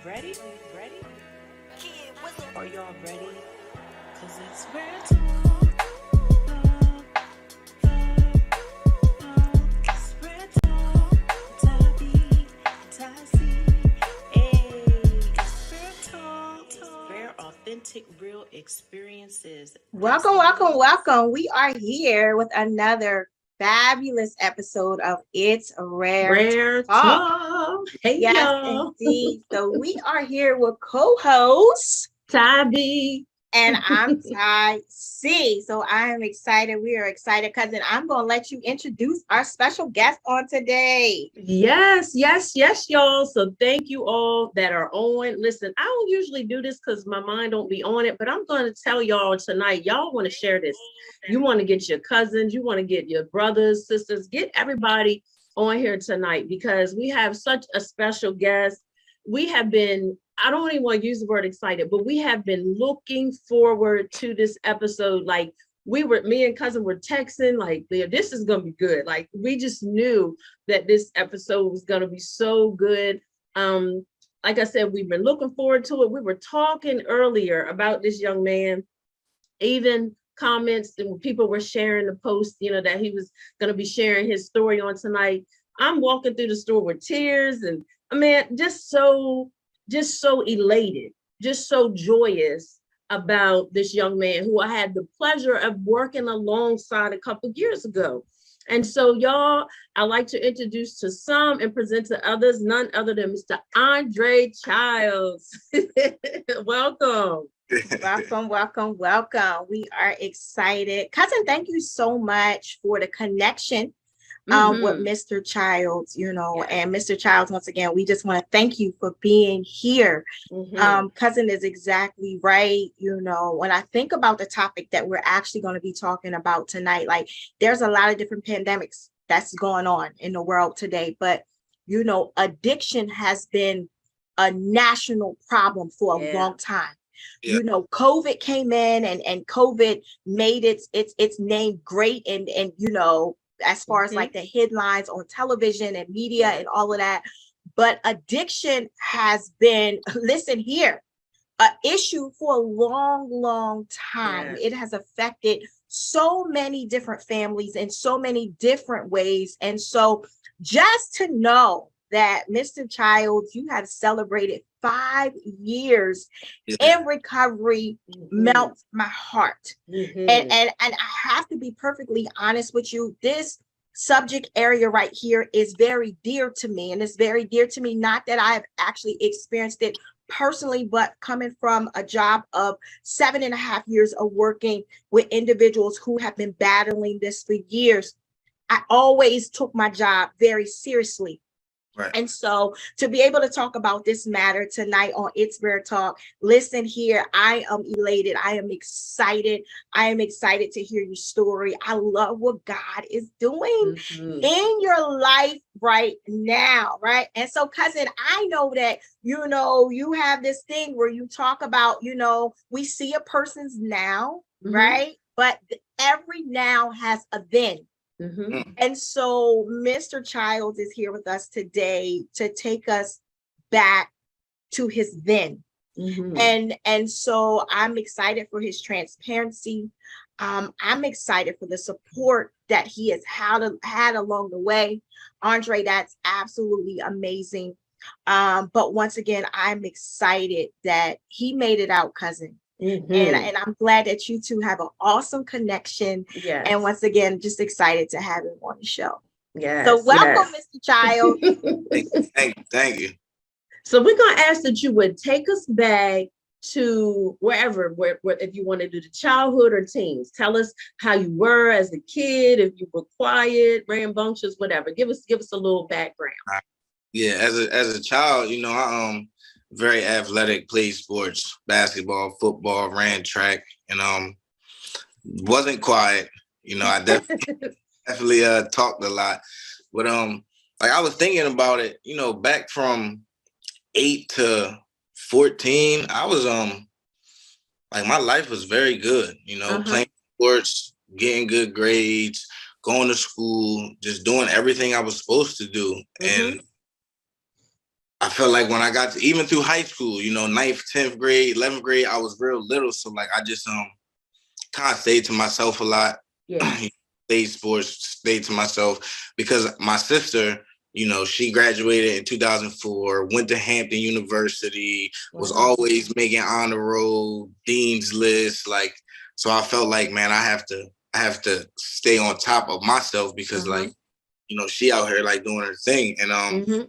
Ready? Ready? Are y'all ready? Cause it's real talk. It's real talk. Tabby, Tassie. Hey, it's real talk. Rare, authentic, real experiences. Welcome, welcome, welcome. We are here with another fabulous episode of It's Rare Rare Talk. talk. Hey Yes, y'all. indeed. So we are here with co-host, Tabby. and I'm Ty C. So I am excited. We are excited, cousin. I'm going to let you introduce our special guest on today. Yes, y'all. So thank you all that are on. Listen, I don't usually do this because my mind don't be on it, but I'm going to tell y'all tonight. Y'all want to share this. You want to get your cousins, you want to get your brothers, sisters, get everybody on here tonight because we have such a special guest. We have been, I don't even want to use the word excited, but we have been looking forward to this episode. Like me and cousin were texting, like, this is going to be good. Like, we just knew that this episode was going to be so good. Like I said, we've been looking forward to it. We were talking earlier about this young man, even comments and people were sharing the post, that he was going to be sharing his story on tonight. I'm walking through the store with tears and I mean, just so elated, just so joyous about this young man who I had the pleasure of working alongside a couple of years ago. And so, y'all, I like to introduce to some and present to others, none other than Mr. Andre Childs. Welcome. Welcome, welcome, welcome. We are excited. Cousin, thank you so much for the connection with Mr. Childs, and Mr. Childs, once again, we just want to thank you for being here. Cousin is exactly right. When I think about the topic that we're actually going to be talking about tonight, like there's a lot of different pandemics that's going on in the world today, but addiction has been a national problem for a long time. Yeah. COVID came in and COVID made its name great and as far as like the headlines on television and media and all of that. But addiction has been, listen here, an issue for a long, long time. It has affected so many different families in so many different ways. And so just to know that Mr. Childs, you have celebrated 5 years in recovery melts my heart. And I have to be perfectly honest with you. This subject area right here is very dear to me. And it's very dear to me, not that I have actually experienced it personally, but coming from a job of 7.5 years of working with individuals who have been battling this for years. I always took my job very seriously. Right. And so to be able to talk about this matter tonight on It's Rare Talk, listen here, I am elated. I am excited. I am excited to hear your story. I love what God is doing in your life right now, right? And so, cousin, I know that, you have this thing where you talk about, we see a person's now, right? But every now has a then. And so Mr. Childs is here with us today to take us back to his then. And so I'm excited for his transparency. I'm excited for the support that he has had along the way. Andre, that's absolutely amazing. But once again, I'm excited that he made it out, cousin. And I'm glad that you two have an awesome connection. Yes. And once again, just excited to have him on the show. Yes. So welcome, Mr. Childs. Thank you. So we're going to ask that you would take us back to wherever, if you want to do the childhood or teens. Tell us how you were as a kid, if you were quiet, rambunctious, whatever. Give us a little background. Yeah, as a child, I very athletic, played sports, basketball, football, ran track, and wasn't quiet. I definitely talked a lot. But like I was thinking about it, back from 8 to 14, I was like my life was very good, playing sports, getting good grades, going to school, just doing everything I was supposed to do. And I felt like when I got to, even through high school, you know, 9th, 10th grade, 11th grade, I was real little. So like I just kind of stayed to myself a lot. Yeah. Played sports, stayed to myself because my sister, you know, she graduated in 2004, went to Hampton University, was always making honor roll, dean's list. Like, so I felt like, man, I have to stay on top of myself because like, you know, she out here like doing her thing, and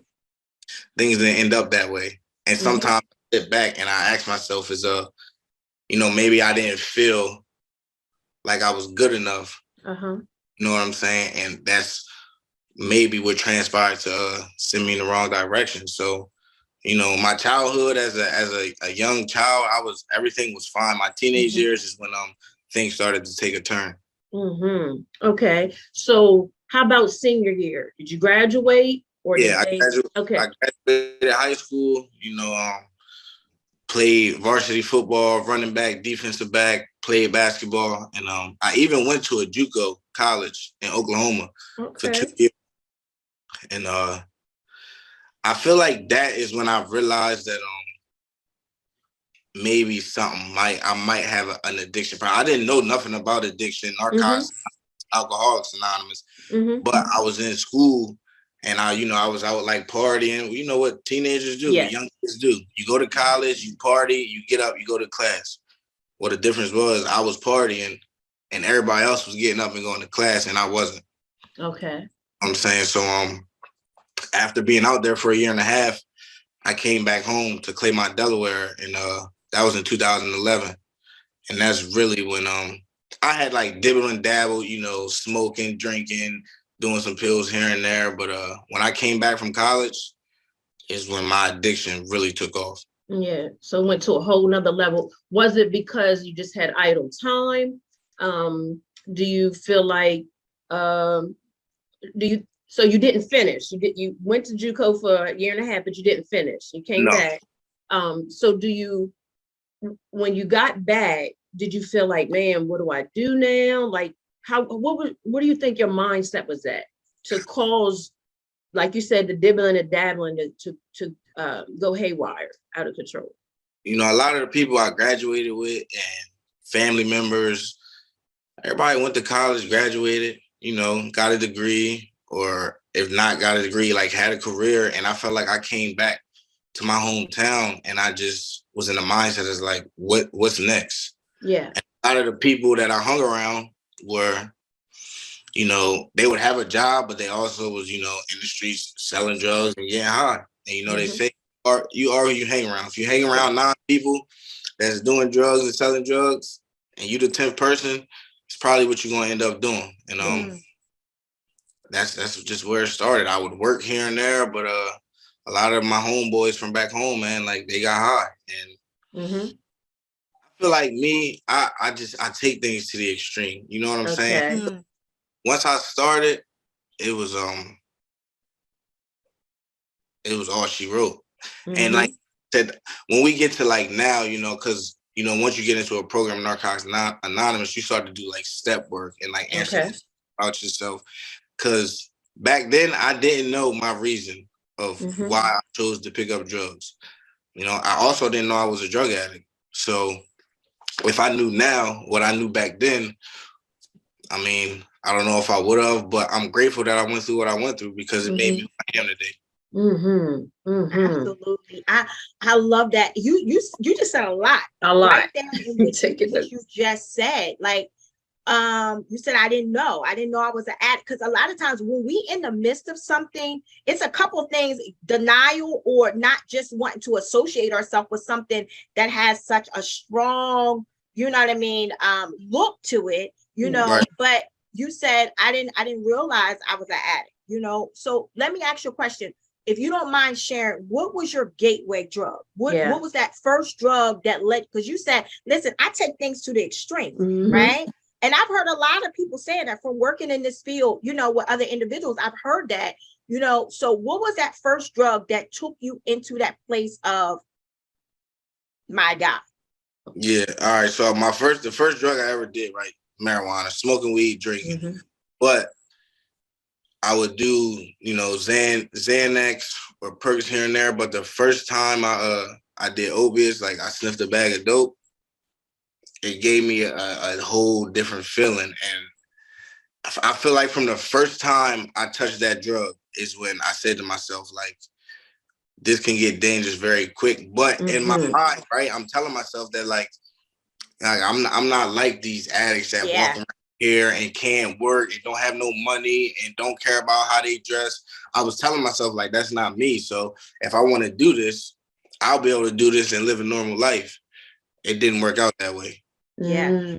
things didn't end up that way. And sometimes I sit back and I ask myself, you know, maybe I didn't feel like I was good enough. You know what I'm saying? And that's maybe what transpired to send me in the wrong direction. So, you know, my childhood as a young child, everything was fine. My teenage years is when things started to take a turn. Okay. So how about senior year? Did you graduate or I graduated high school, you know, played varsity football, running back, defensive back, played basketball, and I even went to a JUCO college in Oklahoma for 2 years. And I feel like that is when I realized that maybe I might have an addiction problem. I didn't know nothing about addiction, narcotics, Alcoholics Anonymous, but I was in school and I was out like partying. You know what teenagers do, young kids do. You go to college, you party, you get up, you go to class. Well, the difference was I was partying and everybody else was getting up and going to class and I wasn't. Okay. I'm saying, so after being out there for a year and a half, I came back home to Claymont, Delaware, and that was in 2011. And that's really when I had like dibble and dabble, you know, smoking, drinking, doing some pills here and there. But when I came back from college is when my addiction really took off. Yeah. So it went to a whole nother level. Was it because you just had idle time? Do you feel like, so you didn't finish? You went to JUCO for a year and a half, but you didn't finish. You came back. So when you got back, did you feel like, man, what do I do now? Like, what do you think your mindset was at to cause, like you said, the dibbling and dabbling to go haywire, out of control? You know, a lot of the people I graduated with and family members, everybody went to college, graduated, you know, got a degree, or if not got a degree, like had a career. And I felt like I came back to my hometown and I just was in the mindset as like, what's next? Yeah. And a lot of the people that I hung around were, you know, they would have a job, but they also was, you know, in the streets selling drugs and getting high. And, you know, they say, you are who you hang around. If you hang around 9 people that's doing drugs and selling drugs, and you the 10th person, it's probably what you're going to end up doing. And that's just where it started. I would work here and there, but a lot of my homeboys from back home, man, like they got high. And I feel like me, I take things to the extreme. You know what I'm saying? Once I started, it was all she wrote. And like I said, when we get to like now, you know, because you know, once you get into a program, Narcotics Anonymous, you start to do like step work and like answer about yourself. Because back then I didn't know my reason of why I chose to pick up drugs. You know, I also didn't know I was a drug addict. So if I knew now what I knew back then, I mean, I don't know if I would have, but I'm grateful that I went through what I went through because it made me who I am today. Absolutely. I love that. You just said a lot. Right there in what you just said. Like, you said, I didn't know I was an addict. Because a lot of times when we in the midst of something, it's a couple of things: denial, or not just wanting to associate ourselves with something that has such a strong, you know what I mean, look to it, you know. But you said, I didn't realize I was an addict, you know. So let me ask you a question. If you don't mind sharing, what was your gateway drug? What was that first drug that led? Because you said, listen, I take things to the extreme, right? And I've heard a lot of people saying that from working in this field, you know, with other individuals. I've heard that, you know. So what was that first drug that took you into that place of, my God? Yeah. All right. So the first drug I ever did, right? Marijuana, smoking weed, drinking. But I would do, Xanax or perks here and there. But the first time I did opiates, like I sniffed a bag of dope, it gave me a whole different feeling. And I feel like from the first time I touched that drug is when I said to myself, like, this can get dangerous very quick. But in my mind, right, I'm telling myself that like I'm not like these addicts that walk around here and can't work and don't have no money and don't care about how they dress. I was telling myself like that's not me. So if I want to do this, I'll be able to do this and live a normal life. It didn't work out that way. Yeah.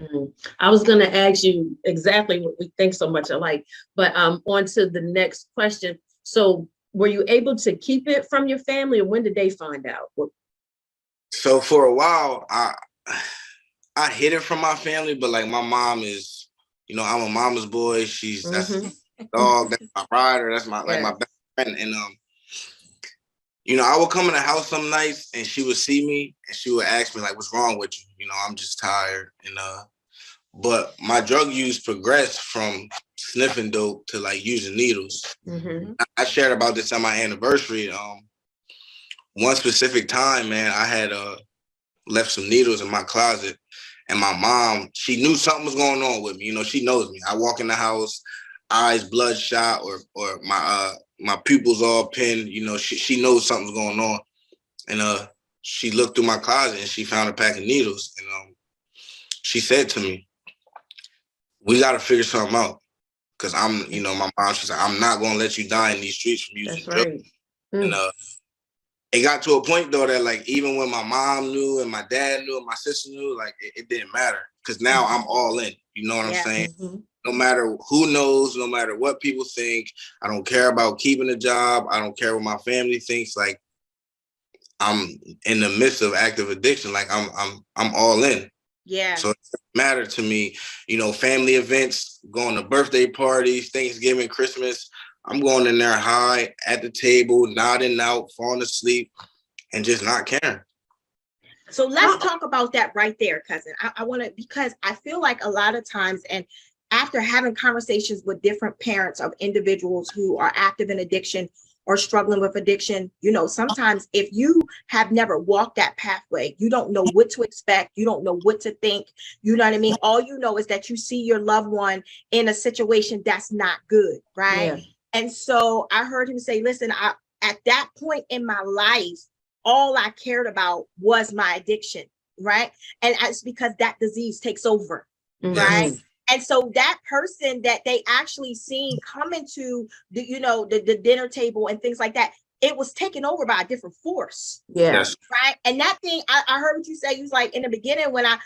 I was going to ask you exactly what we think so much alike, but on to the next question. So were you able to keep it from your family, or when did they find out? So for a while, I hid it from my family, but like my mom is, I'm a mama's boy. That's my dog, that's my rider, that's my my best friend. And I would come in the house some nights and she would see me and she would ask me like, what's wrong with you? I'm just tired. And but my drug use progressed from sniffing dope to like using needles. I shared about this on my anniversary. One specific time, man, I had left some needles in my closet. And my mom, she knew something was going on with me. She knows me. I walk in the house, eyes bloodshot, or my pupils all pinned. She knows something's going on. And she looked through my closet and she found a pack of needles. And she said to me, "We got to figure something out." Because my mom, she's like, "I'm not going to let you die in these streets from using drugs." And it got to a point though that like even when my mom knew and my dad knew and my sister knew, like it didn't matter because now I'm all in. You know what I'm saying? No matter who knows, no matter what people think, I don't care about keeping a job. I don't care what my family thinks. Like I'm in the midst of active addiction. Like I'm all in. Yeah. So it doesn't matter to me. Family events, going to birthday parties, Thanksgiving, Christmas. I'm going in there high at the table, nodding out, falling asleep, and just not caring. So let's talk about that right there, cousin. I want to, because I feel like a lot of times, and after having conversations with different parents of individuals who are active in addiction or struggling with addiction, sometimes if you have never walked that pathway, you don't know what to expect. You don't know what to think. You know what I mean? All you know is that you see your loved one in a situation that's not good, right? Yeah. And so I heard him say, listen, at that point in my life, all I cared about was my addiction, right? And it's because that disease takes over, right? And so that person that they actually seen come into the dinner table and things like that, it was taken over by a different force. Yeah. Yes. Right. And that thing, I heard what you say. You was like, in the beginning, when I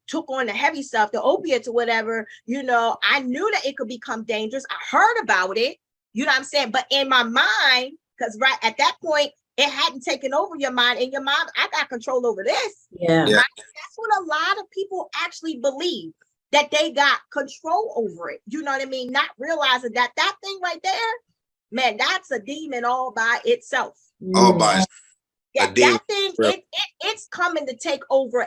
took on the heavy stuff, the opiates or whatever, I knew that it could become dangerous. I heard about it, you know what I'm saying? But in my mind, because right at that point, it hadn't taken over your mind. In your mind, I got control over this. Yeah. Right? That's what a lot of people actually believe, that they got control over it. You know what I mean? Not realizing that thing right there, man, that's a demon all by itself. All by itself. Yeah, that thing, it's coming to take over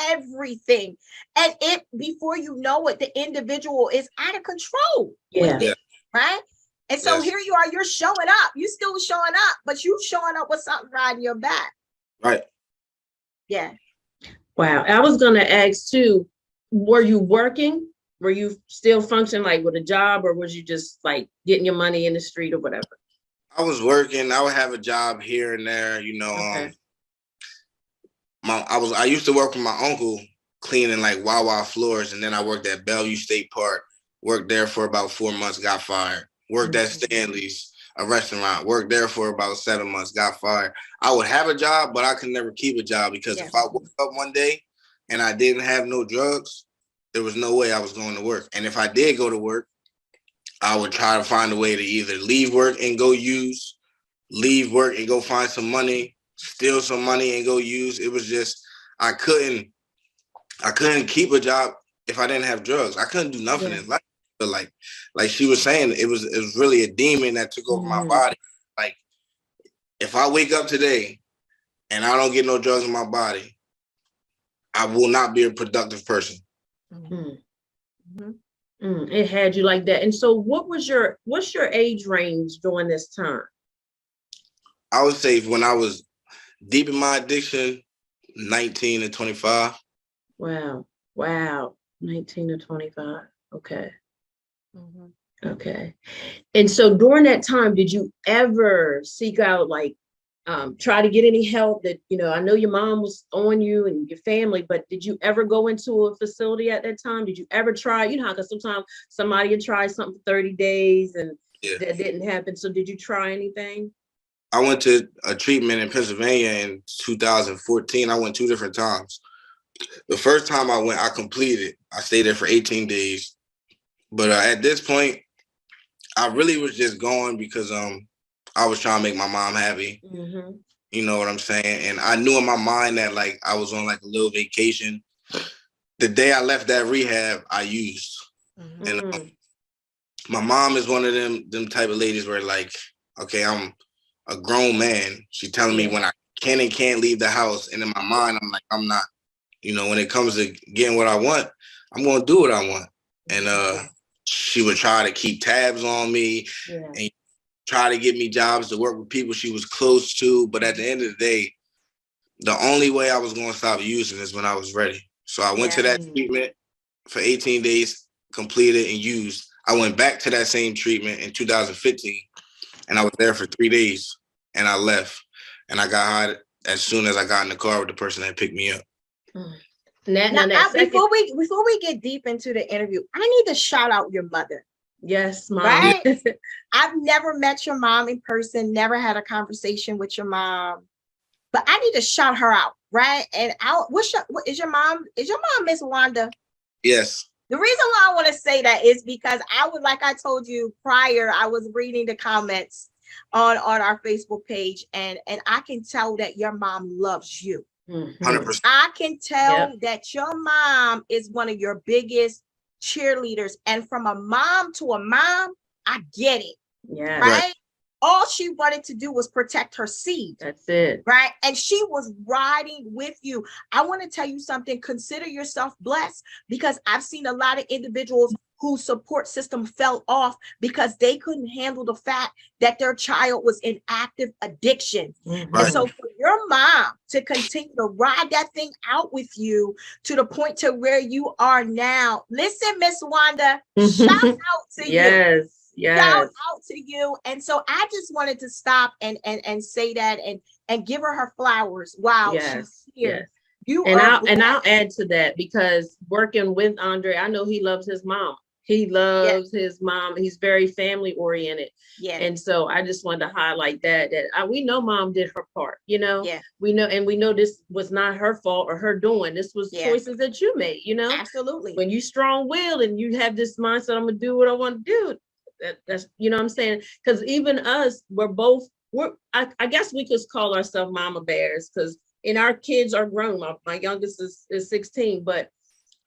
everything. And before you know it, the individual is out of control with it, right? And so here you are, you're showing up. You still showing up, but you showing up with something riding your back. Right. Yeah. Wow. I was going to ask too, were you working? Were you still functioning like with a job, or was you just like getting your money in the street or whatever? I was working. I would have a job here and there, Okay. I used to work with my uncle cleaning like Wawa floors, and then I worked at Bellevue State Park. Worked there for about 4 months, got fired. Worked at Stanley's, a restaurant. Worked there for about 7 months, got fired. I would have a job, but I could never keep a job because if I woke up one day and I didn't have no drugs, there was no way I was going to work. And if I did go to work, I would try to find a way to either leave work and go use, leave work and go find some money, steal some money and go use. It was just, I couldn't keep a job if I didn't have drugs. I couldn't do nothing in life. But like she was saying, it was really a demon that took over my body. Like if I wake up today and I don't get no drugs in my body, I will not be a productive person. It had you like that. And so what's your age range during this time? I would say when I was deep in my addiction, 19 to 25. Wow. Wow. 19 to 25. Okay. Mhm. Okay. And so during that time, did you ever seek out like try to get any help that, I know your mom was on you and your family, but did you ever go into a facility at that time? Did you ever try, how, because sometimes somebody would try something for 30 days and that didn't happen. So did you try anything? I went to a treatment in Pennsylvania in 2014. I went 2 different times. The first time I went, I completed. I stayed there for 18 days. But at this point, I really was just going because I was trying to make my mom happy. Mm-hmm. You know what I'm saying? And I knew in my mind that like I was on like a little vacation. The day I left that rehab, I used. Mhm. And my mom is one of them type of ladies where like, okay, I'm a grown man. She telling me when I can and can't leave the house. And in my mind, I'm like, I'm not. When it comes to getting what I want, I'm going to do what I want. And she would try to keep tabs on me and try to get me jobs to work with people she was close to. But at the end of the day, the only way I was going to stop using is when I was ready. So I went to that treatment for 18 days, completed and used. I went back to that same treatment in 2015, and I was there for 3 days, and I left. And I got high as soon as I got in the car with the person that picked me up. Before we get deep into the interview, I need to shout out your mother. Yes, Mom. Right? I've never met your mom in person, never had a conversation with your mom, but I need to shout her out, right? And is your mom Miss Wanda? Yes. The reason why I want to say that is because like I told you prior, I was reading the comments on our Facebook page, and I can tell that your mom loves you. 100%. I can tell that your mom is one of your biggest cheerleaders. And from a mom to a mom, I get it. Yeah. Right? All she wanted to do was protect her seed. That's it. Right? And she was riding with you. I want to tell you something. Consider yourself blessed, because I've seen a lot of individuals whose support system fell off because they couldn't handle the fact that their child was in active addiction. Mm-hmm. And so for your mom to continue to ride that thing out with you to the point to where you are now, listen, Miss Wanda, shout out to you. Shout out to you. And so I just wanted to stop and say that and give her flowers. Wow. She's here. I'll add to that, because working with Andre, I know he loves his mom. He loves his mom. He's very family oriented. Yeah. And so I just wanted to highlight that we know mom did her part, we know this was not her fault or her doing. This was choices that you made, Absolutely. When you strong-willed and you have this mindset, I'm going to do what I want to do. That's, what I'm saying? Because even us, I guess we could call ourselves mama bears, because our kids are grown. My youngest is 16, but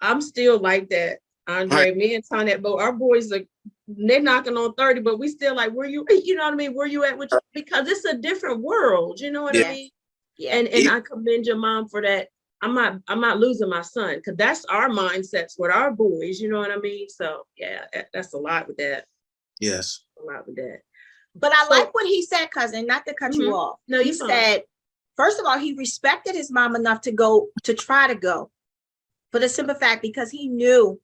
I'm still like that. Andre, me and Tonette, our boys they're knocking on 30, but we still like, where you, you know what I mean? Where you at? Because it's a different world, you know what I mean? Yeah. And I commend your mom for that. I'm not losing my son, because that's our mindsets with our boys, you know what I mean? So yeah, that's a lot with that. Yes. A lot with that. But I like what he said, cousin, not to cut you off. No, he said, first of all, he respected his mom enough to try to go, for the simple fact because he knew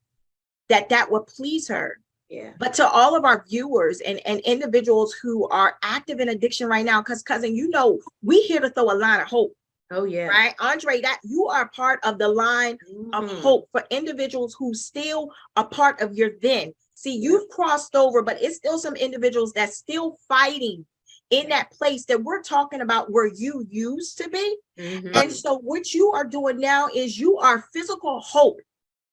that would please her. Yeah. But to all of our viewers and individuals who are active in addiction right now, because cousin, we here to throw a line of hope. Oh yeah. Right, Andre, that you are part of the line of hope for individuals who still are part of your then. See, you've crossed over, but it's still some individuals that's still fighting in that place that we're talking about where you used to be. And so what you are doing now is you are physical hope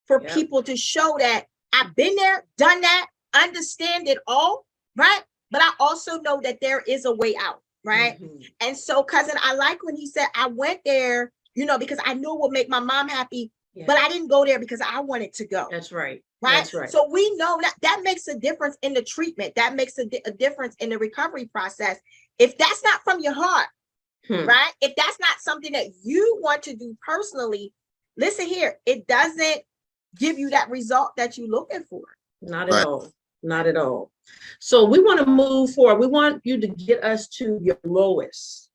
for people to show that I've been there, done that, understand it all, right? But I also know that there is a way out, right? And so, cousin, I like when he said, I went there, because I knew it would make my mom happy, but I didn't go there because I wanted to go. That's right. Right. That's right. So we know that makes a difference in the treatment. That makes a difference in the recovery process. If that's not from your heart, right? If that's not something that you want to do personally, listen here, it doesn't give you that result that you're looking for. Not at all. Not at all. So we want to move forward. We want you to get us to your lowest,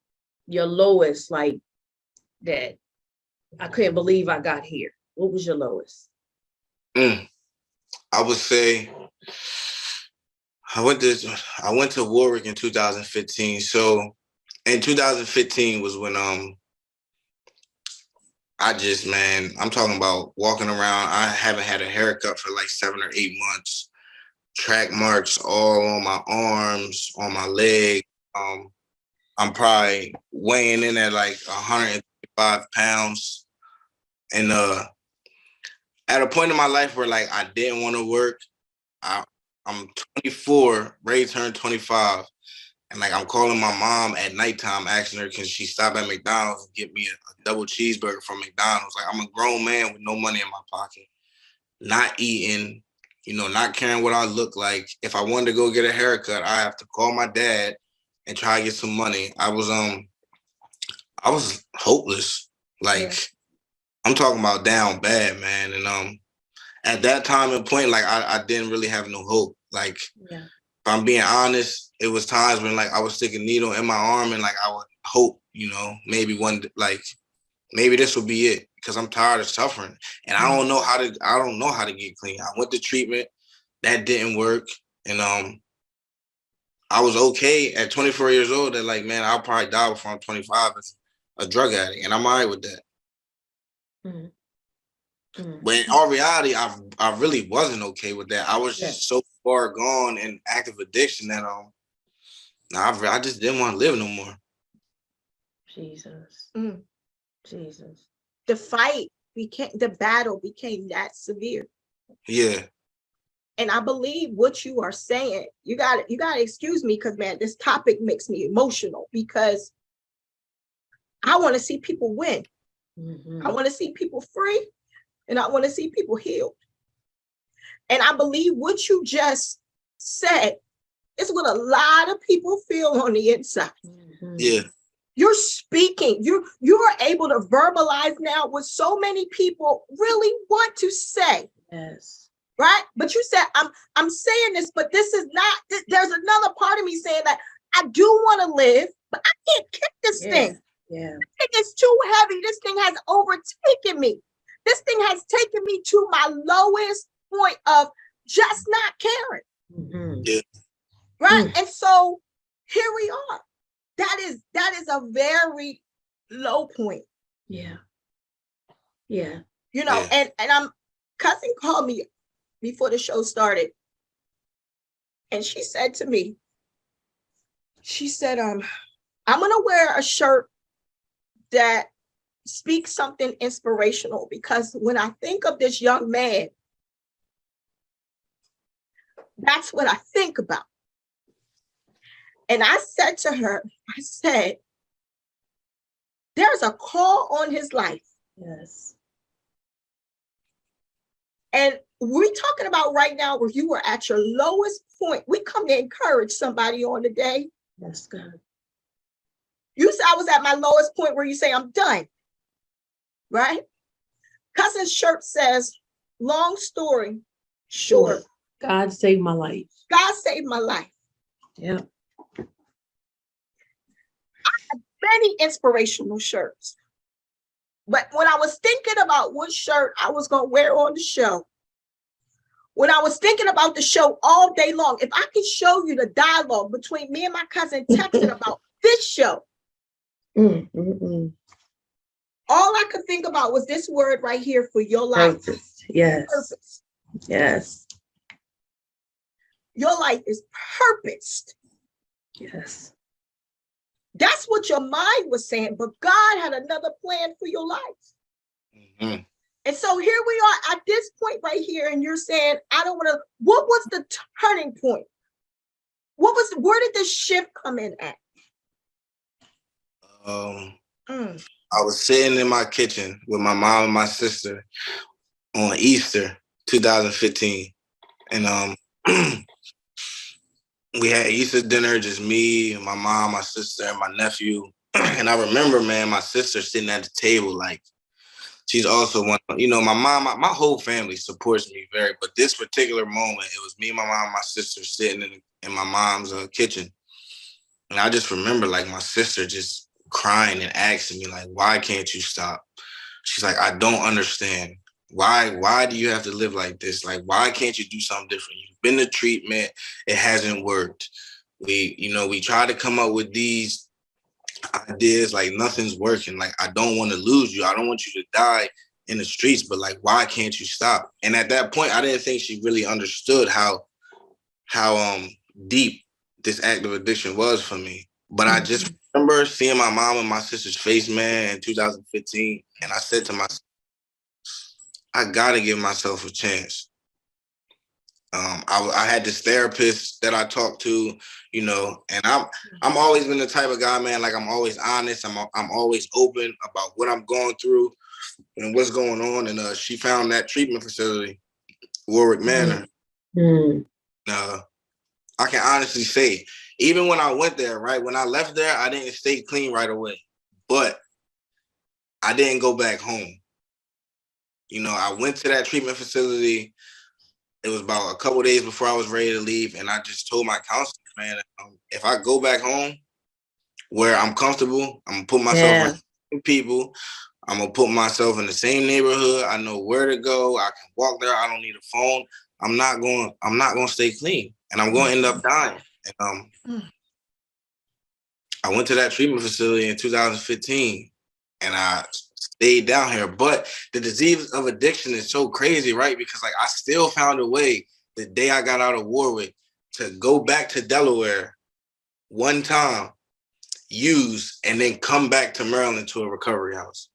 like that. I couldn't believe I got here. What was your lowest? I would say I went to Warwick in 2015. So in 2015 was when I'm talking about walking around. I haven't had a haircut for like 7 or 8 months. Track marks all on my arms, on my leg. I'm probably weighing in at like 105 pounds. And at a point in my life where like I didn't want to work, I'm 24, ready to turn 25. And like I'm calling my mom at nighttime, asking her, can she stop at McDonald's and get me a double cheeseburger from McDonald's? Like I'm a grown man with no money in my pocket, not eating, not caring what I look like. If I wanted to go get a haircut, I have to call my dad and try to get some money. I was hopeless. Like I'm talking about down bad, man. And at that time and point, like I didn't really have no hope. Like if I'm being honest, it was times when like I would stick a needle in my arm and like I would hope, maybe maybe this will be it, because I'm tired of suffering and I don't know how to get clean. I went to treatment, that didn't work, and I was okay at 24 years old. That like, man, I'll probably die before I'm 25 as a drug addict, and I'm all right with that. But in all reality, I really wasn't okay with that. I was just so far gone in active addiction that I just didn't want to live no more. Jesus. Jesus. The battle became that severe. Yeah. And I believe what you are saying, you gotta excuse me, because man, this topic makes me emotional, because I want to see people win. I want to see people free, and I want to see people healed. And I believe what you just said is what a lot of people feel on the inside. Yeah. You're speaking, you are able to verbalize now what so many people really want to say. Yes. Right? But you said, I'm saying this, but this is not, there's another part of me saying that I do want to live, but I can't kick this thing. Yeah. This thing is too heavy. This thing has overtaken me. This thing has taken me to my lowest point of just not caring. Yeah. Right? And so here we are. That is a very low point. Yeah. Yeah. And cousin called me before the show started. And she said to me, I'm going to wear a shirt that speaks something inspirational, because when I think of this young man, that's what I think about. And I said to her, there's a call on his life. Yes. And we're talking about right now where you were at your lowest point. We come to encourage somebody on the day. That's good. You said I was at my lowest point where you say I'm done. Right? Cousin's shirt says, long story short. God saved my life. God saved my life. Yeah. I have many inspirational shirts. But when I was thinking about what shirt I was going to wear on the show, when I was thinking about the show all day long, if I could show you the dialogue between me and my cousin texting about this show, all I could think about was this word right here for your life. Purpose. Yes. Purpose. Yes. Your life is purposed. Yes. That's what your mind was saying, but God had another plan for your life. And so here we are at this point right here, and you're saying, I don't want to. What was the turning point? Where did this shift come in at? I was sitting in my kitchen with my mom and my sister on Easter 2015. And we had Easter dinner, just me, my mom, my sister, and my nephew. And I remember, man, my sister sitting at the table, like she's also one. You know, my mom, my whole family supports me very. But this particular moment, it was me, my mom, and my sister sitting in my mom's kitchen, and I just remember like my sister just crying and asking me like, "Why can't you stop?" She's like, "I don't understand. Why do you have to live like this? Like, why can't you do something different? You've been to treatment, it hasn't worked. We try to come up with these ideas, like nothing's working. Like, I don't want to lose you. I don't want you to die in the streets, but like, why can't you stop?" And at that point, I didn't think she really understood how deep this active addiction was for me. But I just remember seeing my mom and my sister's face, man, in 2015, and I said to myself, I gotta give myself a chance. I had this therapist that I talked to, you know, and I'm always been the type of guy, man. Like, I'm always honest. I'm always open about what I'm going through and what's going on. And she found that treatment facility, Warwick Manor. I can honestly say, even when I went there, right, when I left there, I didn't stay clean right away, but I didn't go back home. You know, I went to that treatment facility. It was about a couple of days before I was ready to leave. And I just told my counselor, man, if I go back home where I'm comfortable, I'm going to put myself with people. I'm going to put myself in the same neighborhood. I know where to go. I can walk there. I don't need a phone. I'm not going to stay clean, and I'm going to end up dying. And I went to that treatment facility in 2015, and I stayed down here. But the disease of addiction is so crazy, right? Because like I still found a way the day I got out of Warwick to go back to Delaware one time, use, and then come back to Maryland to a recovery house.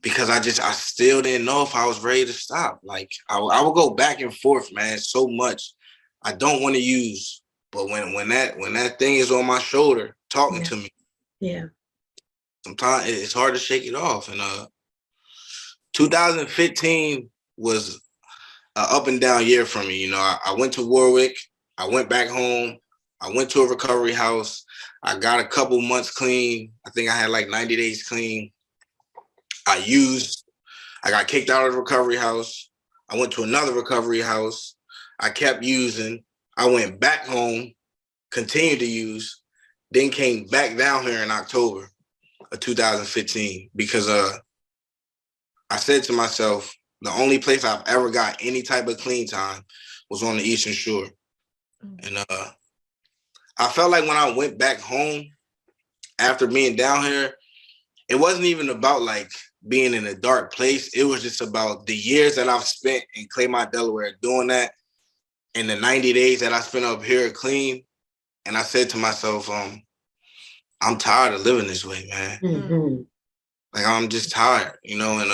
Because I still didn't know if I was ready to stop. Like I would go back and forth, man, so much. I don't want to use, but when that thing is on my shoulder talking to me, sometimes it's hard to shake it off. And 2015 was an up and down year for me. You know, I went to Warwick, I went back home, I went to a recovery house, I got a couple months clean. I think I had like 90 days clean. I got kicked out of the recovery house. I went to another recovery house. I kept using. I went back home, continued to use, then came back down here in October of 2015 because I said to myself, the only place I've ever got any type of clean time was on the Eastern Shore. And I felt like when I went back home after being down here, it wasn't even about like being in a dark place. It was just about the years that I've spent in Claymont, Delaware doing that, and the 90 days that I spent up here clean. And I said to myself, I'm tired of living this way, man. Like, I'm just tired, you know, and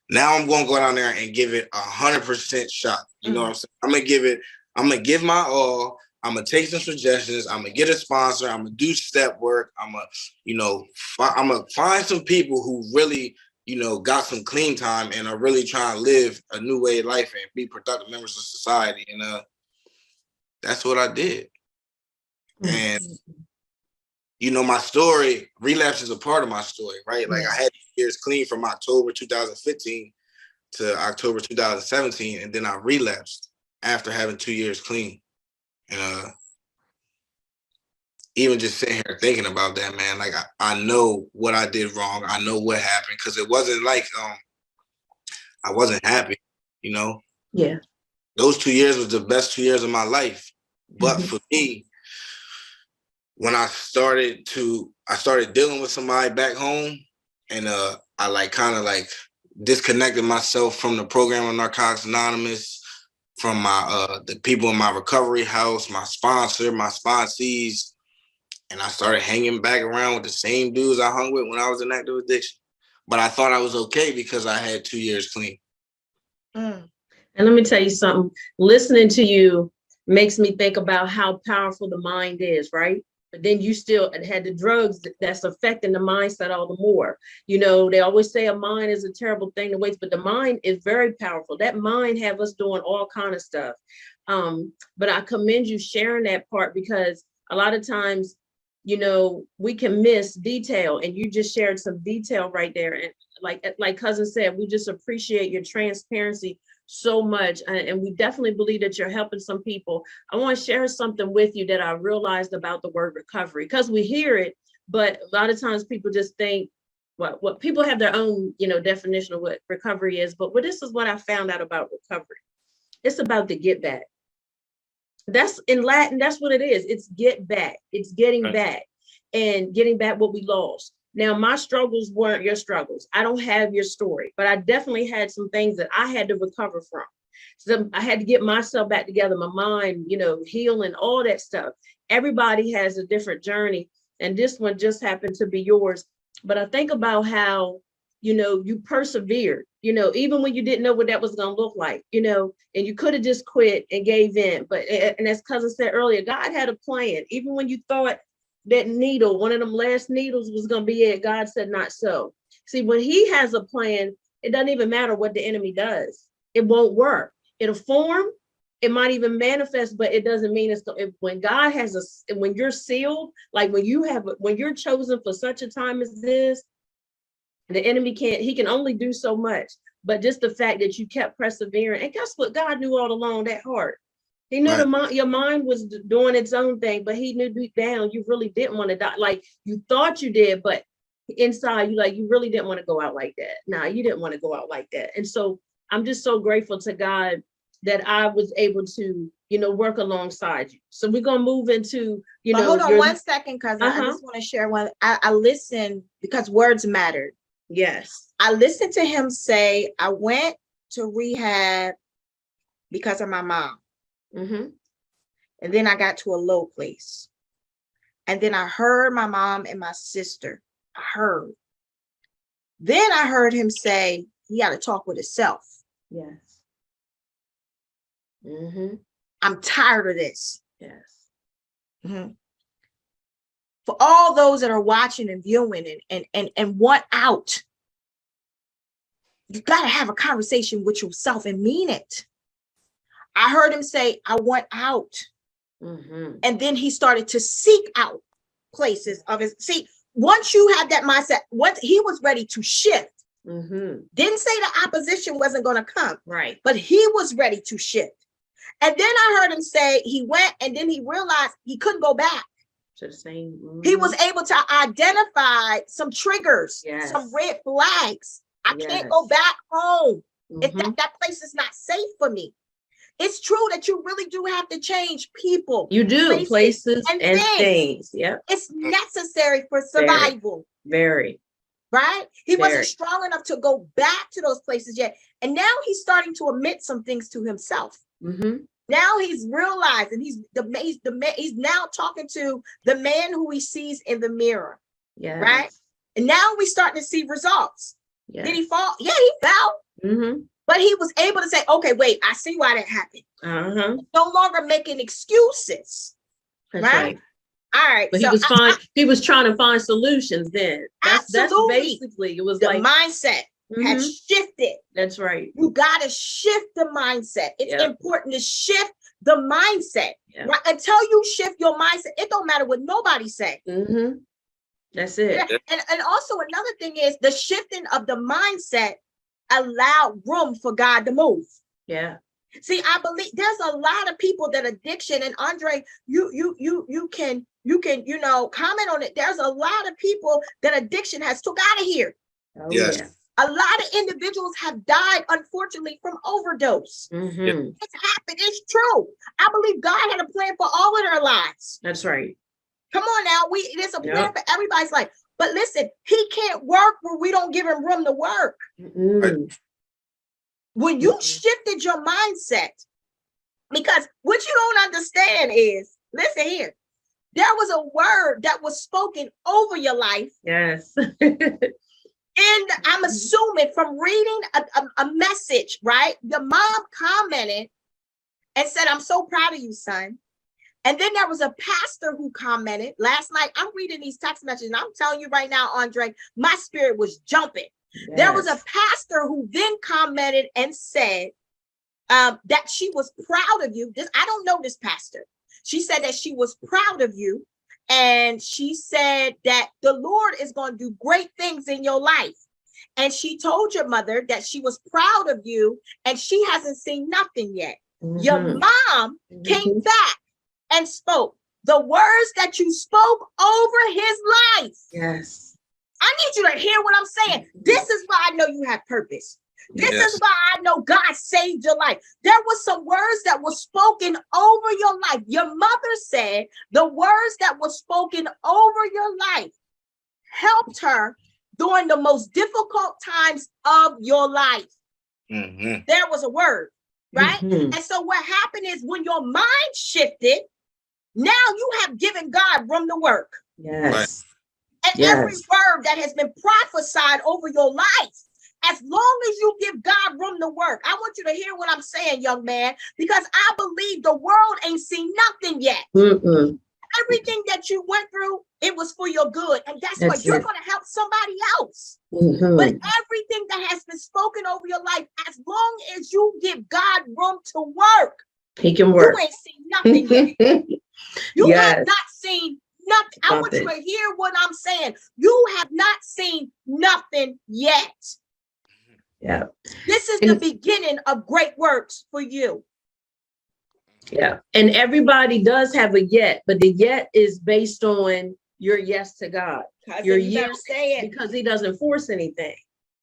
now I'm going to go down there and give it 100% shot. You know what I'm saying? I'm going to give my all. I'm going to take some suggestions. I'm going to get a sponsor. I'm going to do step work. I'm going to find some people who really, you know, got some clean time and are really trying to live a new way of life and be productive members of society. And that's what I did. And, you know, my story, relapse is a part of my story, right? Like I had years clean from October 2015 to October 2017, and then I relapsed after having 2 years clean. And even just sitting here thinking about that, man, like I know what I did wrong. I know what happened, because it wasn't like I wasn't happy, you know? Yeah. Those 2 years was the best 2 years of my life. But for me, when I started dealing with somebody back home, and I like kind of like disconnected myself from the program of Narcotics Anonymous, from my the people in my recovery house, my sponsor, my sponsees, and I started hanging back around with the same dudes I hung with when I was in active addiction. But I thought I was okay because I had 2 years clean. And let me tell you something. Listening to you makes me think about how powerful the mind is, right? But then you still had the drugs that's affecting the mindset all the more. You know, they always say a mind is a terrible thing to waste, but the mind is very powerful. That mind have us doing all kind of stuff. But I commend you sharing that part, because a lot of times you know, we can miss detail, and you just shared some detail right there. And like cousin said, we just appreciate your transparency so much. And we definitely believe that you're helping some people. I want to share something with you that I realized about the word recovery, because we hear it, but a lot of times people just think what people have their own, you know, definition of what recovery is. But this is what I found out about recovery. It's about the get back. That's in Latin, that's what it is. It's get back. It's getting back and getting back what we lost. Now, my struggles weren't your struggles. I don't have your story, but I definitely had some things that I had to recover from. So I had to get myself back together, my mind, you know, healing, all that stuff. Everybody has a different journey, and this one just happened to be yours. But I think about how, you know, you persevered, you know, even when you didn't know what that was going to look like, you know, and you could have just quit and gave in. But, and as cousin said earlier, God had a plan. Even when you thought that needle, one of them last needles was going to be it, God said, not so. See, when he has a plan, it doesn't even matter what the enemy does. It won't work. It'll form. It might even manifest, but it doesn't mean it's when God has when you're sealed, like when you're chosen for such a time as this, the enemy he can only do so much. But just the fact that you kept persevering, and guess what? God knew all along that heart. He knew your mind was doing its own thing, but he knew deep down you really didn't want to die. Like you thought you did, but inside you really didn't want to go out like that. Nah, you didn't want to go out like that. And so I'm just so grateful to God that I was able to, you know, work alongside you. So we're gonna move into, you know. Hold on 1 second, cousin. I just want to share one. I listened because words mattered. Yes. I listened to him say, I went to rehab because of my mom. Mm-hmm. And then I got to a low place. And then I heard my mom and my sister. I heard. Then I heard him say he got to talk with himself. Yes. Mm-hmm. I'm tired of this. Yes. Mm-hmm. For all those that are watching and viewing and want out, you got to have a conversation with yourself and mean it. I heard him say, I want out. Mm-hmm. And then he started to seek out places of his. See, once you have that mindset, once he was ready to shift, didn't say the opposition wasn't going to come, right? But he was ready to shift. And then I heard him say he went, and then he realized he couldn't go back. To the same. He was able to identify some triggers, yes. some red flags. I can't go back home. If that place is not safe for me. It's true that you really do have to change people. You do, places and things. Yeah. It's necessary for survival. Very. Right? He wasn't strong enough to go back to those places yet. And now he's starting to admit some things to himself. Mm-hmm. Now he's realizing he's now talking to the man who he sees in the mirror. Yeah. Right? And now we're starting to see results. Yes. Did he fall? Yeah, he fell. Mm-hmm. But he was able to say, okay, wait, I see why that happened. No longer making excuses. That's right. All right. But so he was trying to find solutions then. That's basically, it was the like mindset has shifted. That's right. You got to shift the mindset. It's important to shift the mindset. Yep. Right? Until you shift your mindset, it don't matter what nobody say. Mm-hmm. That's it. And also another thing is the shifting of the mindset allowed room for God to move. Yeah. See, I believe there's a lot of people that addiction, and Andre, you can, you know, comment on it. There's a lot of people that addiction has took out of here. Oh, yes. Yeah. A lot of individuals have died, unfortunately, from overdose. Mm-hmm. It's happened. It's true. I believe God had a plan for all of their lives. That's right. Come on now. There's a plan for everybody's life. But listen, he can't work where we don't give him room to work. Mm-hmm. When you shifted your mindset, because what you don't understand is, listen here, there was a word that was spoken over your life. Yes. And I'm assuming from reading a message, right? The mom commented and said, I'm so proud of you, son. And then there was a pastor who commented last night. I'm reading these text messages, and I'm telling you right now, Andre, my spirit was jumping. Yes. There was a pastor who then commented and said that she was proud of you. I don't know this pastor. She said that she was proud of you And she said that the Lord is going to do great things in your life. And she told your mother that she was proud of you and she hasn't seen nothing yet. Your mom came back and spoke the words that you spoke over his life. Yes. I need you to hear what I'm saying. This is why I know you have purpose. This is why I know God saved your life. There were some words that were spoken over your life. Your mother said the words that were spoken over your life helped her during the most difficult times of your life. There was a word, right? And so what happened is when your mind shifted, now you have given God room to work. Yes. And every word that has been prophesied over your life, as long as you give God room to work, I want you to hear what I'm saying, young man, because I believe the world ain't seen nothing yet. Everything that you went through, it was for your good. And that's what you're going to help somebody else. But everything that has been spoken over your life, as long as you give God room to work, he can work. You ain't seen nothing yet. You have not seen nothing. I want you to hear what I'm saying. You have not seen nothing yet. Yeah. This is the beginning of great works for you. Yeah. And everybody does have a yet, but the yet is based on your yes to God. Your yes, because he doesn't force anything.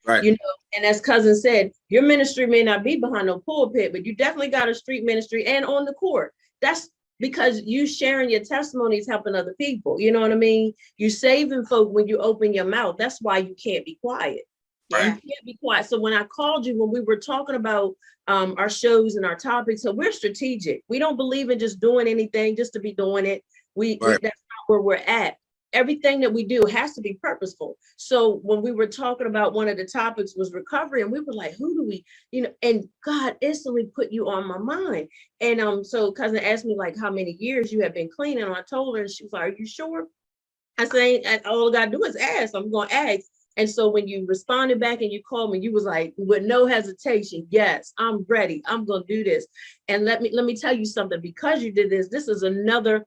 Right. You know, and as cousin said, your ministry may not be behind no pulpit, but you definitely got a street ministry and on the court. That's because you sharing your testimonies, helping other people. You know what I mean? You saving folk when you open your mouth. That's why you can't be quiet. Right. You can't be quiet. So when I called you, when we were talking about our shows and our topics, so we're strategic. We don't believe in just doing anything just to be doing it. That's not where we're at. Everything that we do has to be purposeful. So when we were talking about one of the topics was recovery, and we were like, who do we, you know, and God instantly put you on my mind. And so cousin asked me like how many years you have been clean. And I told her, and she was like, are you sure? I said, all I gotta do is ask. I'm gonna ask. And so when you responded back and you called me, you was like, with no hesitation, yes, I'm ready. I'm gonna do this. And let me tell you something, because you did this, this is another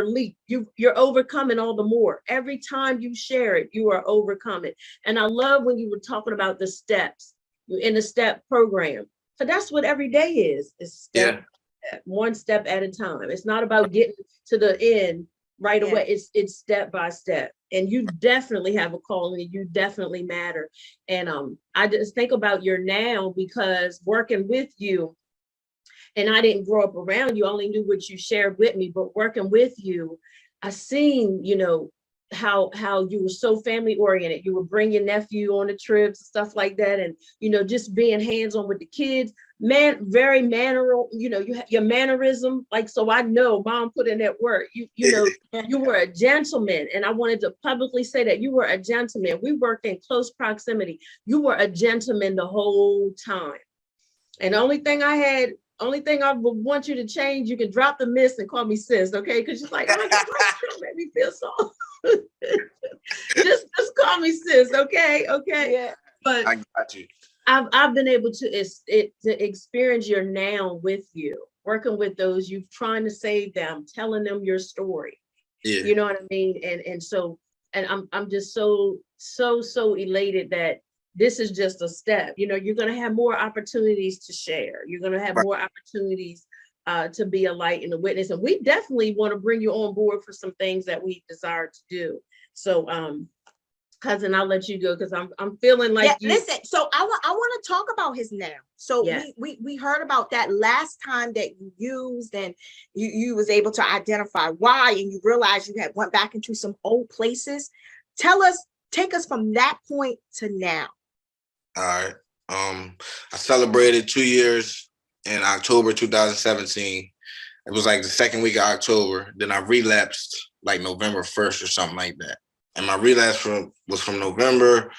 leap. You're overcoming all the more. Every time you share it, you are overcoming. And I love when you were talking about the steps in the step program. So that's what every day is. It's one step at a time. It's not about getting to the end right away. It's step by step. And you definitely have a calling, and you definitely matter. And I just think about your now, because working with you, and I didn't grow up around you, only knew what you shared with me, but working with you, I seen, you know, how you were so family oriented. You would bring your nephew on the trips and stuff like that. And, you know, just being hands-on with the kids, very manneral, you know, you have your mannerism. Like, so I know mom put in that work. You know, you were a gentleman. And I wanted to publicly say that you were a gentleman. We worked in close proximity. You were a gentleman the whole time. And the only thing I would want you to change, you can drop the miss and call me sis, okay? Because she's like, oh, don't make me feel so. just call me sis, okay? Okay. Yeah. But I got you. I've been able to experience your now with you, working with those, you trying to save them, telling them your story. Yeah. You know what I mean? And so I'm just so elated that this is just a step. You know, you're going to have more opportunities to share. You're going to have more opportunities to be a light and a witness. And we definitely want to bring you on board for some things that we desire to do. So, cousin, I'll let you go, because I'm feeling like listen, so I want to talk about his now. So we heard about that last time that you used, and you was able to identify why, and you realized you had went back into some old places. Take us from that point to now. All right. I celebrated 2 years in October 2017. It was like the second week of October. Then I relapsed like November 1st or something like that. And my relapse was from November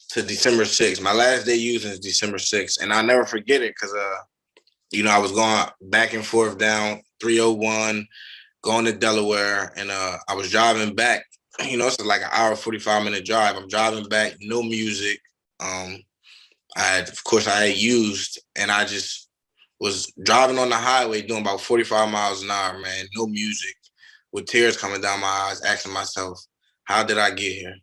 to December 6th. My last day using is December 6th. And I'll never forget it because, you know, I was going back and forth down 301, going to Delaware. And I was driving back. You know, it's like an hour, 45-minute drive. I'm driving back, no music. I had used, and I just was driving on the highway doing about 45 miles an hour, man, no music. with tears coming down my eyes, asking myself, how did I get here?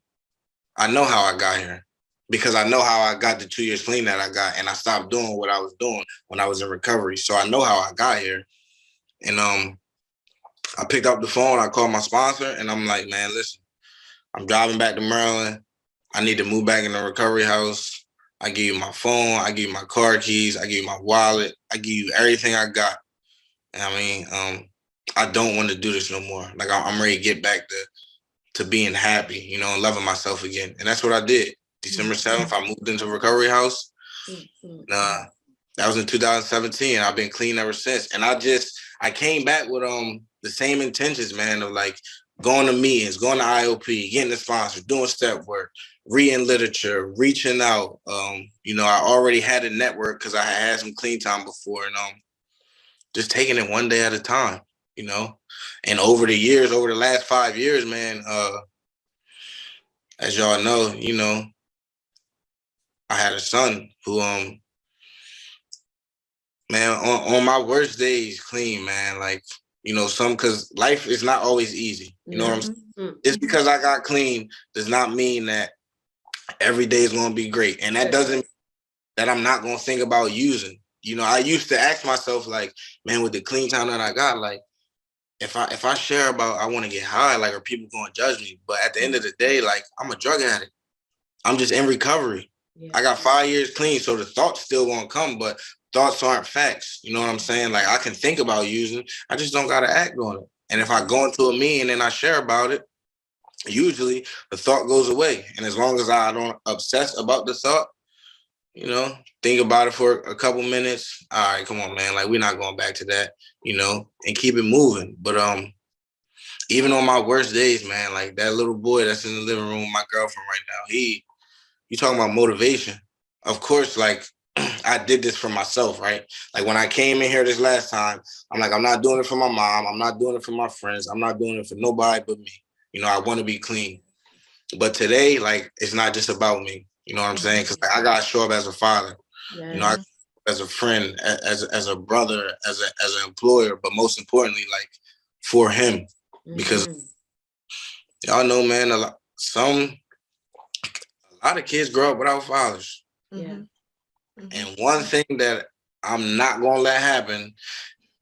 I know how I got here because I know how I got the 2 years clean that I got, and I stopped doing what I was doing when I was in recovery. So I know how I got here. And I picked up the phone, I called my sponsor, and I'm like, man, listen, I'm driving back to Maryland. I need to move back in the recovery house. I give you my phone, I give you my car keys, I give you my wallet, I give you everything I got. And I mean, I don't want to do this no more. Like I'm ready to get back to being happy, you know, and loving myself again. And that's what I did. December 7th, I moved into recovery house. That was in 2017. I've been clean ever since. And I came back with the same intentions, man, of like going to meetings, going to IOP, getting a sponsor, doing step work, reading literature, reaching out. You know, I already had a network because I had some clean time before, and just taking it one day at a time, you know. And over the years, over the last 5 years, man, as y'all know, you know, I had a son who, man, on my worst days, clean, man, like, you know, because life is not always easy. You know what I'm saying? Just because I got clean does not mean that every day is going to be great. And that doesn't mean that I'm not going to think about using. You know, I used to ask myself, like, man, with the clean time that I got, like, if I share about I want to get high, like, are people going to judge me? But at the end of the day, like, I'm a drug addict. I'm just in recovery. Yeah. I got 5 years clean, so the thoughts still won't come, but thoughts aren't facts. You know what I'm saying? Like, I can think about using, I just don't got to act on it. And if I go into a meeting and I share about it, usually the thought goes away. And as long as I don't obsess about the thought, you know, think about it for a couple minutes. All right, come on, man. Like, we're not going back to that, you know, and keep it moving. But even on my worst days, man, like that little boy that's in the living room with my girlfriend right now, you talking about motivation. Of course, like, I did this for myself, right? Like, when I came in here this last time, I'm like, I'm not doing it for my mom. I'm not doing it for my friends. I'm not doing it for nobody but me. You know, I want to be clean. But today, like, it's not just about me. You know what I'm saying? Because like, I got to show up as a father, you know, as a friend, as a brother, as an employer, but most importantly, like, for him. Because y'all know, man, a lot of kids grow up without fathers. Yeah. And one thing that I'm not going to let happen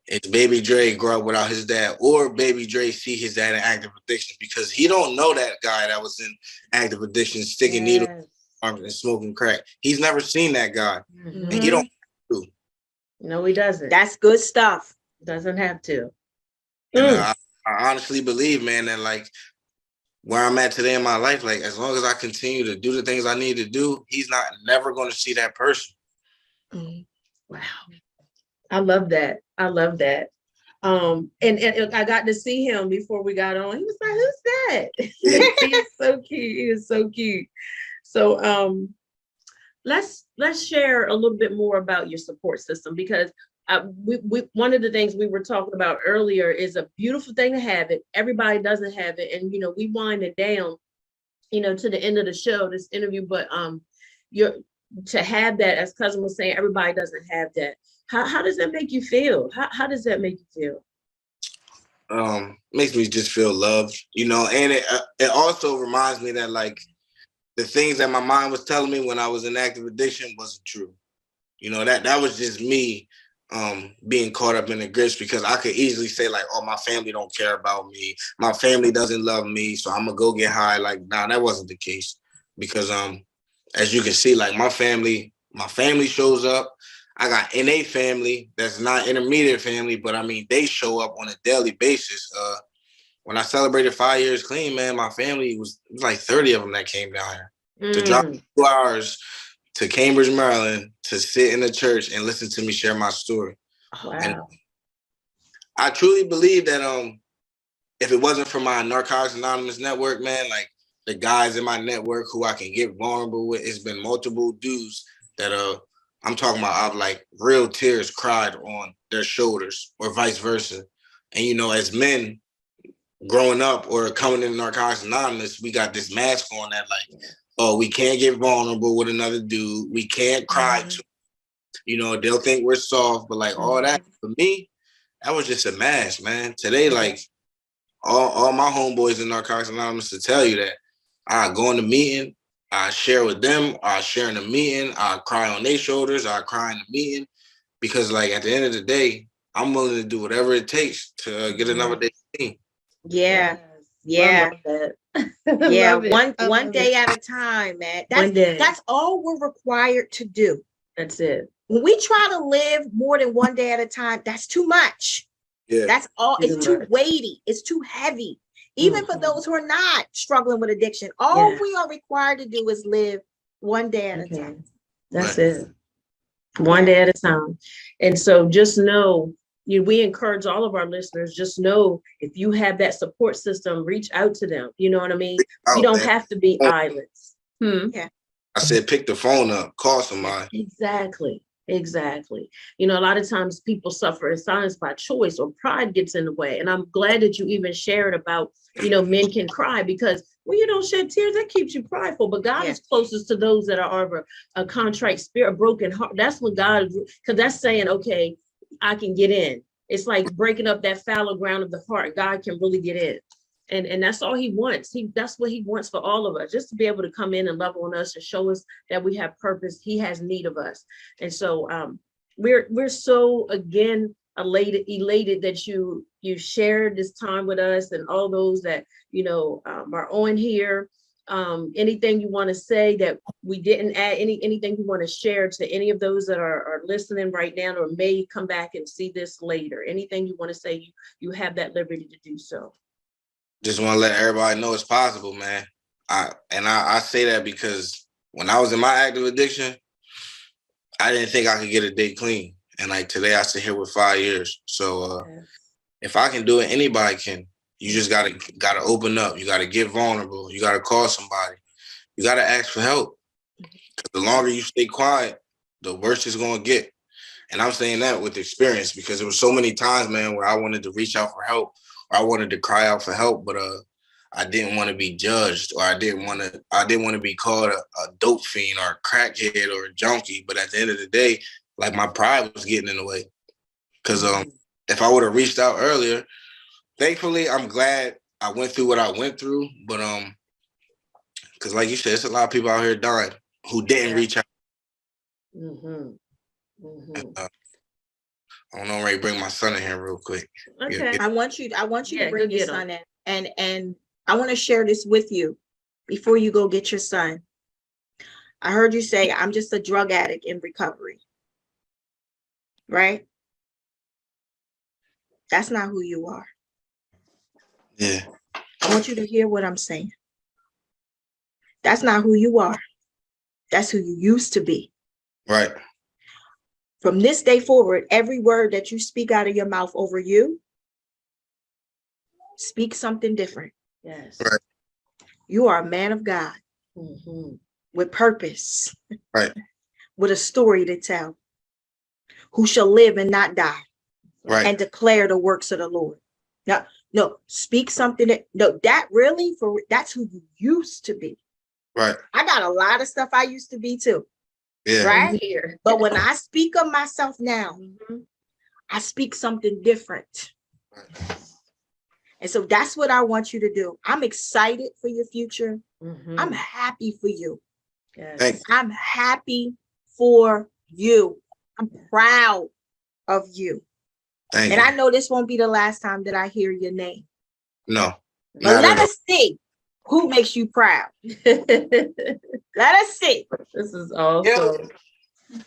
is Baby Dre grow up without his dad, or Baby Dre see his dad in active addiction, because he don't know that guy that was in active addiction, sticking needles and smoking crack. He's never seen that guy. And he don't have to. No, he doesn't. That's good stuff. Doesn't have to. And I honestly believe, man, that like where I'm at today in my life, like, as long as I continue to do the things I need to do, he's never going to see that person. Wow. I love that. I love that. And I got to see him before we got on. He was like, who's that? He's so cute. He is so cute. So let's share a little bit more about your support system, because we one of the things we were talking about earlier is a beautiful thing to have it. Everybody doesn't have it. And, you know, we wind it down, you know, to the end of the show, this interview, but to have that, as Cousin was saying, everybody doesn't have that. How does that make you feel? How does that make you feel? Makes me just feel loved, you know, and it also reminds me that, like, the things that my mind was telling me when I was in active addiction wasn't true. You know, that was just me being caught up in the grips, because I could easily say, like, oh, my family don't care about me. My family doesn't love me, so I'm gonna go get high. Like, nah, that wasn't the case, because as you can see, like, my family shows up. I got NA family that's not intermediate family, but I mean, they show up on a daily basis. When I celebrated 5 years clean, man, my family it was like 30 of them that came down here to drive 2 hours to Cambridge, Maryland, to sit in the church and listen to me share my story. Wow. And I truly believe that if it wasn't for my Narcotics Anonymous network, man, like, the guys in my network who I can get vulnerable with, it's been multiple dudes that I'm talking about, I've like real tears cried on their shoulders, or vice versa. And, you know, as men growing up or coming in Narcotics Anonymous, we got this mask on that, like, oh, we can't get vulnerable with another dude. We can't cry to, you know, they'll think we're soft, but like all that, for me, that was just a mask, man. Today, like, all my homeboys in Narcotics Anonymous to tell you that I go in the meeting, I share with them, I share in the meeting, I cry on their shoulders, I cry in the meeting, because like at the end of the day, I'm willing to do whatever it takes to get another day clean. Yeah. Yeah. Yeah. One day at a time, man. That's all we're required to do. That's it. When we try to live more than one day at a time, that's too much. Yeah. That's all. It's too weighty. It's too heavy. Even for those who are not struggling with addiction, all we are required to do is live one day at a time. That's it. One day at a time. And so just know, we encourage all of our listeners, just know if you have that support system, reach out to them. You know what I mean? You don't have to be islands. Yeah. I said, pick the phone up, call somebody. Exactly. You know, a lot of times people suffer in silence by choice, or pride gets in the way. And I'm glad that you even shared about, men can cry, because when you don't shed tears, that keeps you prideful. But God is closest to those that are of a contrite spirit, a broken heart. That's what God, because that's saying, okay, I can get in. It's like breaking up that fallow ground of the heart. God can really get in. And that's all he wants. That's what he wants for all of us, just to be able to come in and love on us and show us that we have purpose. He has need of us. And so we're so, again, elated that you shared this time with us, and all those that, are on here. Anything you want to say that we didn't add, anything you want to share to any of those that are listening right now, or may come back and see this later? Anything you want to say, you have that liberty to do so. Just want to let everybody know it's possible, man. I say that because when I was in my active addiction, I didn't think I could get a day clean. And like today, I sit here with 5 years. So if I can do it, anybody can. You just gotta open up. You gotta get vulnerable. You gotta call somebody. You gotta ask for help. Because the longer you stay quiet, the worse it's gonna get. And I'm saying that with experience, because there were so many times, man, where I wanted to reach out for help, or I wanted to cry out for help, but I didn't want to be judged, or I didn't want to be called a dope fiend or a crackhead or a junkie. But at the end of the day, like, my pride was getting in the way. Because if I would have reached out earlier, thankfully, I'm glad I went through what I went through. But because like you said, there's a lot of people out here dying who didn't reach out. I don't know, I'm ready to bring my son in here real quick. Okay. I want you to bring your son in. And I want to share this with you before you go get your son. I heard you say, I'm just a drug addict in recovery. Right? That's not who you are. Yeah. I want you to hear what I'm saying. That's not who you are. That's who you used to be. Right. From this day forward, every word that you speak out of your mouth over you, speak something different. Yes. Right. You are a man of God with purpose. Right. With a story to tell, who shall live and not die. Right. And declare the works of the Lord. Now, no, speak something that's who you used to be. Right. I got a lot of stuff I used to be too. Yeah. Right. But when I speak of myself now, I speak something different. Right. And so that's what I want you to do. I'm excited for your future. I'm happy for you. Yes. I'm happy for you. I'm proud of you. Thank you. I know this won't be the last time that I hear your name. No. But let us see who makes you proud. Let us see. This is awesome.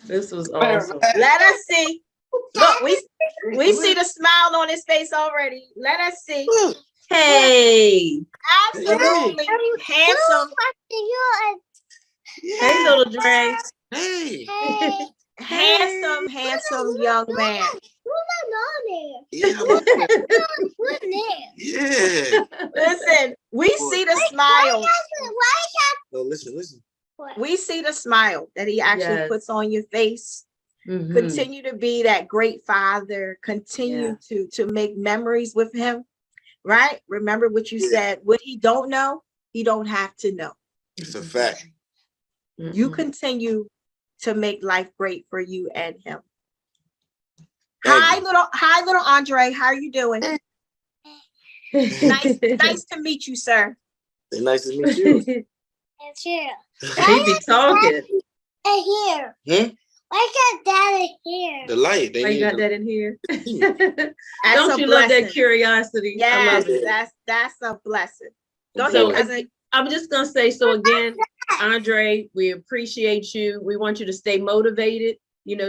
This was awesome. Let us see. Look, we see the smile on his face already. Let us see. Hey. Absolutely handsome. Hey, little Dre. Hey. Handsome young man. Yeah. Yeah. Listen, we see the smile. No, listen. We see the smile that he actually puts on your face. Continue to be that great father. Continue to make memories with him. Right? Remember what you said. What he don't know, he don't have to know. It's a fact. You continue to make life great for you and him. Hi, little Andre. How are you doing? Nice to meet you, sir. Nice to meet you. It's here. He be talking. Here. Hmm? Why got that in here? The light. They Why you need got the- that in here? That's Don't a you love that blessing. curiosity? I Yes, love it. that's a blessing. Go So, ahead, cousin. I'm just gonna say, so again, Andre, we appreciate you. We want you to stay motivated,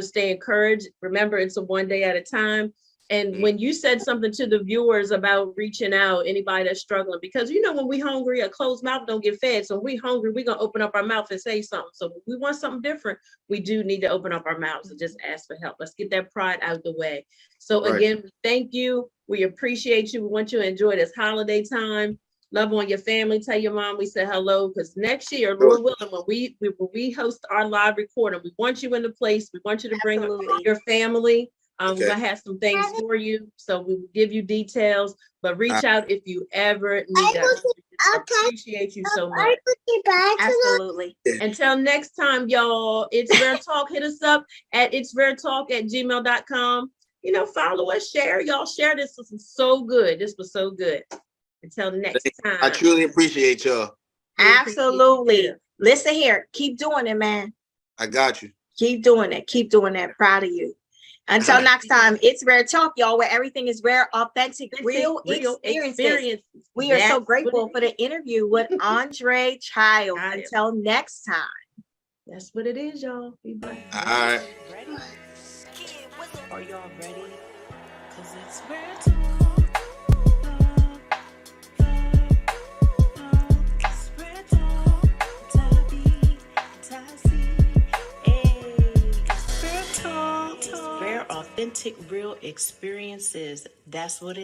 stay encouraged. Remember, it's a one day at a time. And when you said something to the viewers about reaching out, anybody that's struggling, because when we hungry, a closed mouth don't get fed. So when we hungry, we're gonna open up our mouth and say something. So if we want something different, we do need to open up our mouths and just ask for help. Let's get that pride out of the way. So Right. again, thank you. We appreciate you. We want you to enjoy this holiday time. Love on your family. Tell your mom we said hello, because next year, Lord willing, when we host our live recording, we want you in the place. We want you to bring Absolutely. your family. We're Okay. gonna have some things for you, so we will give you details. But reach out if you ever need us. We appreciate you so much. Absolutely. Until next time, y'all. It's Rare Talk. Hit us up at itsraretalk@gmail.com. Follow us, share. Y'all share this. This was so good. This was so good. Until next time. I truly appreciate y'all. Absolutely. Listen here. Keep doing it, man. I got you. Keep doing it. Keep doing that. Proud of you. Until next time, it's Rare Talk, y'all, where everything is rare, authentic, real experiences. We are so grateful for the interview with Andre Childs. Until next time. That's what it is, y'all. Be blessed. All right. Ready? Are y'all ready? Cause it's Rare Talk. It's Rare Talk. Tabby, Tassie. Hey, it's Rare Talk. Rare, authentic, real experiences. That's what it